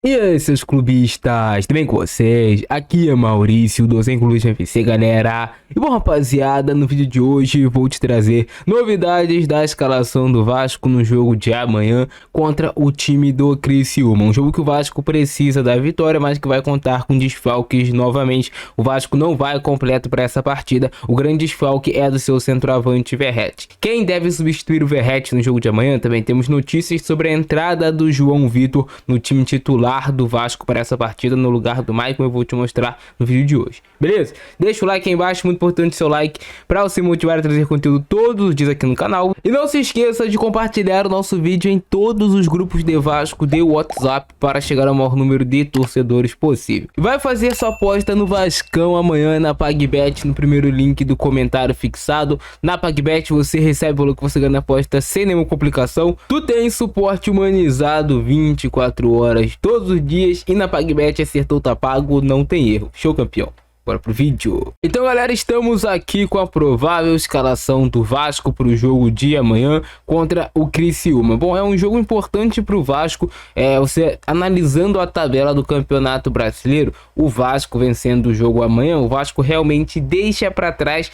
E aí, seus clubistas, tudo bem com vocês? Aqui é Maurício do Sem Clubismo FC, galera. E bom, rapaziada, no vídeo de hoje vou te trazer novidades da escalação do Vasco no jogo de amanhã contra o time do Criciúma. Um jogo que o Vasco precisa da vitória, mas que vai contar com desfalques novamente. O Vasco não vai completo para essa partida. O grande desfalque é do seu centroavante Verratti. Quem deve substituir o Verratti no jogo de amanhã? Também temos notícias sobre a entrada do João Vitor no time titular do Vasco para essa partida no lugar do Maicon. Eu vou te mostrar no vídeo de hoje, beleza? Deixa o like aí embaixo, muito importante seu like para você motivar a trazer conteúdo todos os dias aqui no canal. E não se esqueça de compartilhar o nosso vídeo em todos os grupos de Vasco de WhatsApp para chegar ao maior número de torcedores possível. E vai fazer sua aposta no Vascão amanhã na PagBet no primeiro link do comentário fixado. Na PagBet você recebe o valor que você ganha na aposta sem nenhuma complicação. Tu tem suporte humanizado 24 horas todos os dias e na PagBet acertou, tá pago, não tem erro. Show, campeão. Bora pro vídeo. Então, galera, estamos aqui com a provável escalação do Vasco para o jogo de amanhã contra o Criciúma. Bom, é um jogo importante para o Vasco. Você analisando a tabela do Campeonato Brasileiro, o Vasco vencendo o jogo amanhã, o Vasco realmente deixa para trás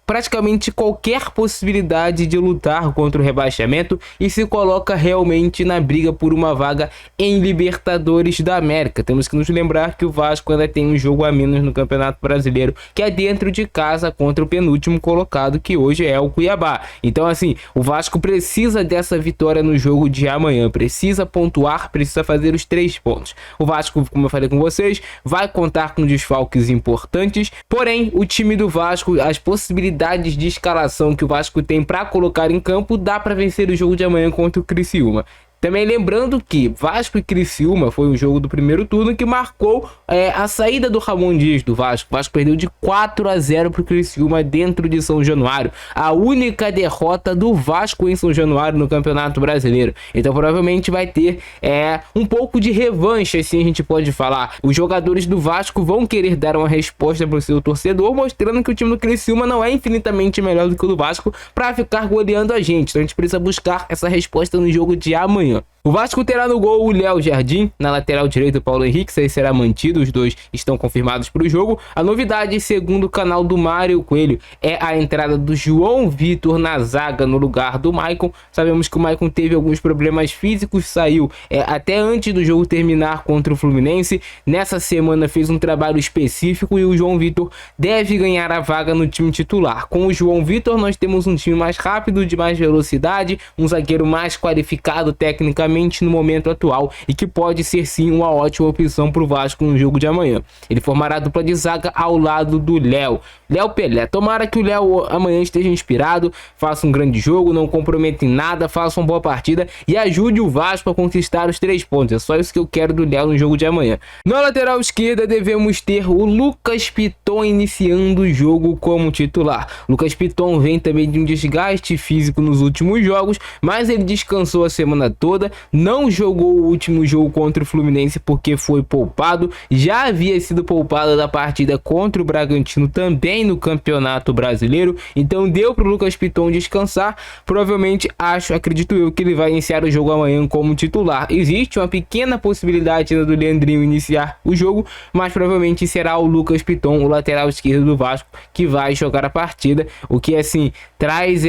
praticamente qualquer possibilidade de lutar contra o rebaixamento e se coloca realmente na briga por uma vaga em Libertadores da América. Temos que nos lembrar que o Vasco ainda tem um jogo a menos no Campeonato Brasileiro, que é dentro de casa contra o penúltimo colocado, que hoje é o Cuiabá. Então, assim, o Vasco precisa dessa vitória no jogo de amanhã, precisa pontuar, precisa fazer os 3 pontos. O Vasco, como eu falei com vocês, vai contar com desfalques importantes, porém, o time do Vasco, as possibilidades de escalação que o Vasco tem para colocar em campo, dá para vencer o jogo de amanhã contra o Criciúma. Também lembrando que Vasco e Criciúma foi um jogo do primeiro turno que marcou a saída do Ramon Dias do Vasco. O Vasco perdeu de 4-0 para o Criciúma dentro de São Januário. A única derrota do Vasco em São Januário no Campeonato Brasileiro. Então provavelmente vai ter um pouco de revanche, assim a gente pode falar. Os jogadores do Vasco vão querer dar uma resposta para o seu torcedor, mostrando que o time do Criciúma não é infinitamente melhor do que o do Vasco para ficar goleando a gente. Então a gente precisa buscar essa resposta no jogo de amanhã. O Vasco terá no gol o Léo Jardim, na lateral direita o Paulo Henrique, isso aí será mantido, os dois estão confirmados para o jogo. A novidade, segundo o canal do Mário Coelho, é a entrada do João Vitor na zaga no lugar do Maicon. Sabemos que o Maicon teve alguns problemas físicos, saiu até antes do jogo terminar contra o Fluminense. Nessa semana fez um trabalho específico e o João Vitor deve ganhar a vaga no time titular. Com o João Vitor nós temos um time mais rápido, de mais velocidade, um zagueiro mais qualificado tecnicamente no momento atual e que pode ser sim uma ótima opção para o Vasco no jogo de amanhã. Ele formará a dupla de zaga ao lado do Léo Pelé. Tomara que o Léo amanhã esteja inspirado, faça um grande jogo, não comprometa em nada, faça uma boa partida e ajude o Vasco a conquistar os 3 pontos. É só isso que eu quero do Léo no jogo de amanhã. Na lateral esquerda devemos ter o Lucas Piton iniciando o jogo como titular. Lucas Piton vem também de um desgaste físico nos últimos jogos, mas ele descansou a semana toda, não jogou o último jogo contra o Fluminense porque foi poupado, já havia sido poupado da partida contra o Bragantino também no Campeonato Brasileiro, então deu para o Lucas Piton descansar. Provavelmente acredito eu que ele vai iniciar o jogo amanhã como titular. Existe uma pequena possibilidade ainda do Leandrinho iniciar o jogo, mas provavelmente será o Lucas Piton, o lateral esquerdo do Vasco, que vai jogar a partida, o que assim traz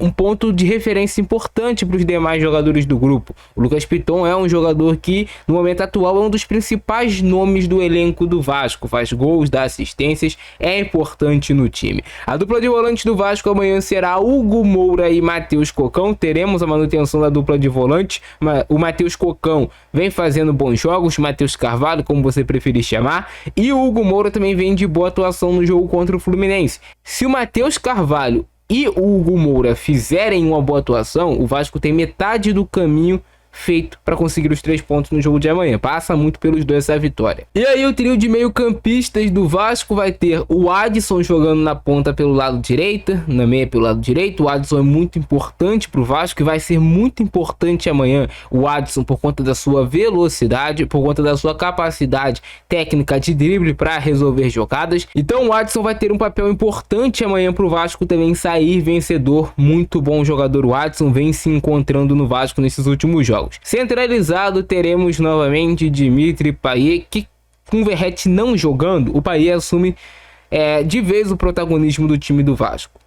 um ponto de referência importante para os demais jogadores do grupo. O Lucas Piton é um jogador que no momento atual é um dos principais nomes do elenco do Vasco, faz gols, dá assistências, é importante no time. A dupla de volante do Vasco amanhã será Hugo Moura e Matheus Cocão. Teremos a manutenção da dupla de volante. O Matheus Cocão vem fazendo bons jogos, Matheus Carvalho, como você preferir chamar, e o Hugo Moura também vem de boa atuação no jogo contra o Fluminense. Se o Matheus Carvalho e o Hugo Moura fizerem uma boa atuação, o Vasco tem metade do caminho feito para conseguir os 3 pontos no jogo de amanhã. Passa muito pelos dois essa vitória. E aí o trio de meio campistas do Vasco vai ter o Adson jogando na ponta pelo lado direito, na meia pelo lado direito. O Adson é muito importante para o Vasco e vai ser muito importante amanhã. O Adson, por conta da sua velocidade, por conta da sua capacidade técnica de drible para resolver jogadas. Então o Adson vai ter um papel importante amanhã para o Vasco também sair vencedor. Muito bom jogador o Adson, vem se encontrando no Vasco nesses últimos jogos. jogos. Centralizado, teremos novamente Dimitri Payet, que com o Verratti não jogando, o Payet assume de vez o protagonismo do time do Vasco.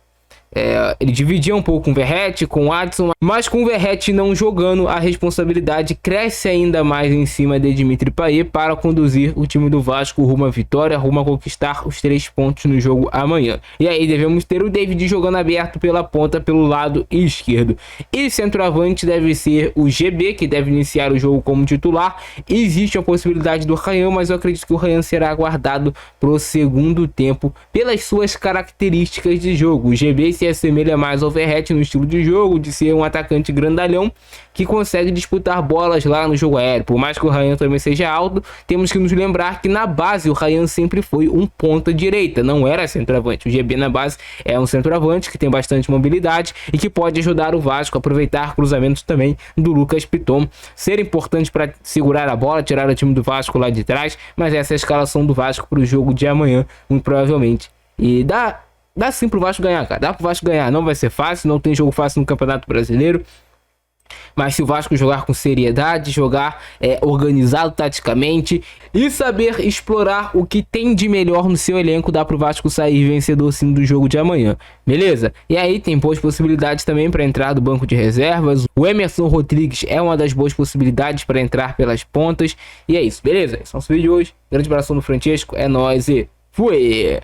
Ele dividia um pouco com o Verratti, com o Adson, mas com o Verratti não jogando, a responsabilidade cresce ainda mais em cima de Dimitri Payet para conduzir o time do Vasco rumo à vitória, rumo a conquistar os 3 pontos no jogo amanhã. E aí devemos ter o David jogando aberto pela ponta, pelo lado esquerdo. E centroavante deve ser o GB, que deve iniciar o jogo como titular. Existe a possibilidade do Ryan, mas eu acredito que o Ryan será aguardado para o segundo tempo pelas suas características de jogo. O GB se assemelha mais ao Verratti no estilo de jogo, de ser um atacante grandalhão que consegue disputar bolas lá no jogo aéreo. Por mais que o Ryan também seja alto, temos que nos lembrar que na base o Ryan sempre foi um ponta direita, não era centroavante. O GB na base é um centroavante que tem bastante mobilidade e que pode ajudar o Vasco a aproveitar cruzamentos também do Lucas Piton, ser importante para segurar a bola, tirar o time do Vasco lá de trás. Mas essa é a escalação do Vasco para o jogo de amanhã, muito provavelmente. E dá sim pro Vasco ganhar, cara. Dá pro Vasco ganhar. Não vai ser fácil, não tem jogo fácil no Campeonato Brasileiro. Mas se o Vasco jogar com seriedade, jogar organizado taticamente e saber explorar o que tem de melhor no seu elenco, dá pro Vasco sair vencedor sim do jogo de amanhã, beleza? E aí tem boas possibilidades também para entrar do banco de reservas. O Emerson Rodrigues é uma das boas possibilidades para entrar pelas pontas. E é isso, beleza? Esse é o nosso vídeo de hoje. Grande abraço no Francesco, é nóis e fui!